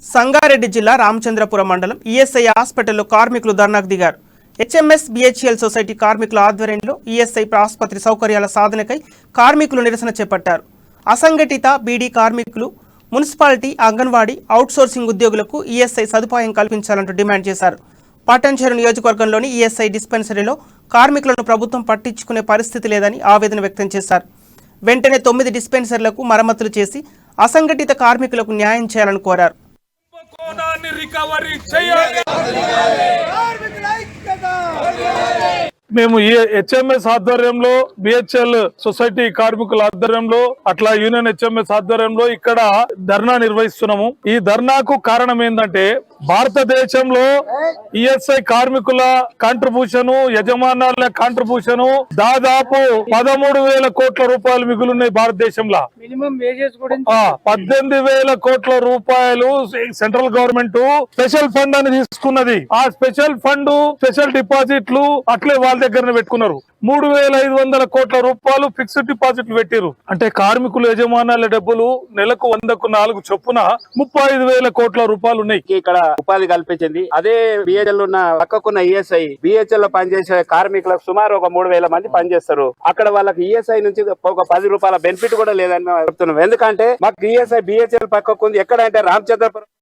సంగారెడ్డి జిల్లా రామచంద్రపురం మండలం ఈఎస్ఐ హాస్పిటల్లో కార్మికులు ధర్నాకు దిగారు. హెచ్ఎంఎస్ బిహెచ్ఎల్ సొసైటీ కార్మికుల ఆధ్వర్యంలో ఈఎస్ఐ ఆసుపత్రి సౌకర్యాల సాధనకై కార్మికులు నిరసన చేపట్టారు. అసంఘటిత బీడీ కార్మికులు, మున్సిపాలిటీ, అంగన్వాడీ, అవుట్సోర్సింగ్ ఉద్యోగులకు ఈఎస్ఐ సదుపాయం కల్పించాలంటూ డిమాండ్ చేశారు. పట్టణచెరు నియోజకవర్గంలోని ఈఎస్ఐ డిస్పెన్సరీలో కార్మికులను ప్రభుత్వం పట్టించుకునే పరిస్థితి లేదని ఆవేదన వ్యక్తం చేశారు. వెంటనే 9 డిస్పెన్సరీలకు మరమ్మతులు చేసి అసంఘటిత కార్మికులకు న్యాయం చేయాలని కోరారు. మేము హెచ్ఎంఎస్ ఆధ్వర్యంలో, బిహెచ్ఎల్ సొసైటీ కార్మికుల ఆధ్వర్యంలో, అట్లా యూనియన్ హెచ్ఎంఎస్ ఆధ్వర్యంలో ఇక్కడ ధర్నా నిర్వహిస్తున్నాము. ఈ ధర్నాకు కారణం ఏంటంటే భారతదేశంలో ఈఎస్ఐ కార్మికుల కాంట్రిబ్యూషన్, యజమానుల కాంట్రిబ్యూషన్ దాదాపు 13,000 కోట్ల రూపాయలు మిగులున్నాయి. భారతదేశంలో 18,000 కోట్ల రూపాయలు సెంట్రల్ గవర్నమెంట్ స్పెషల్ ఫండ్ అని తీసుకున్నది. ఆ స్పెషల్ ఫండ్, స్పెషల్ డిపాజిట్లు అట్లే వాళ్ళ దగ్గర పెట్టుకున్నారు. 3,500 కోట్ల రూపాయలు ఫిక్స్డ్ డిపాజిట్లు పెట్టారు. అంటే కార్మికులు యజమానుల డబ్బులు నెలకు 100కు 4 చొప్పున 35,000 కోట్ల రూపాయలు ఉన్నాయి. ఇక్కడ ఉపాధి కల్పించింది. అదే బిహెచ్ఎల్ ఉన్న పక్కకున్న ఈఎస్ఐ, బిహెచ్ఎల్ లో పనిచేసే కార్మికులకు సుమారు ఒక 3,000 మంది పనిచేస్తారు. అక్కడ వాళ్ళకి ఈఎస్ఐ నుంచి ఒక 10 రూపాయల బెనిఫిట్ కూడా లేదని మేము చెప్తున్నాం. ఎందుకంటే మాకు ఈఎస్ఐ బిహెచ్ఎల్ పక్కకుంది. ఎక్కడంటే రామచంద్రపురం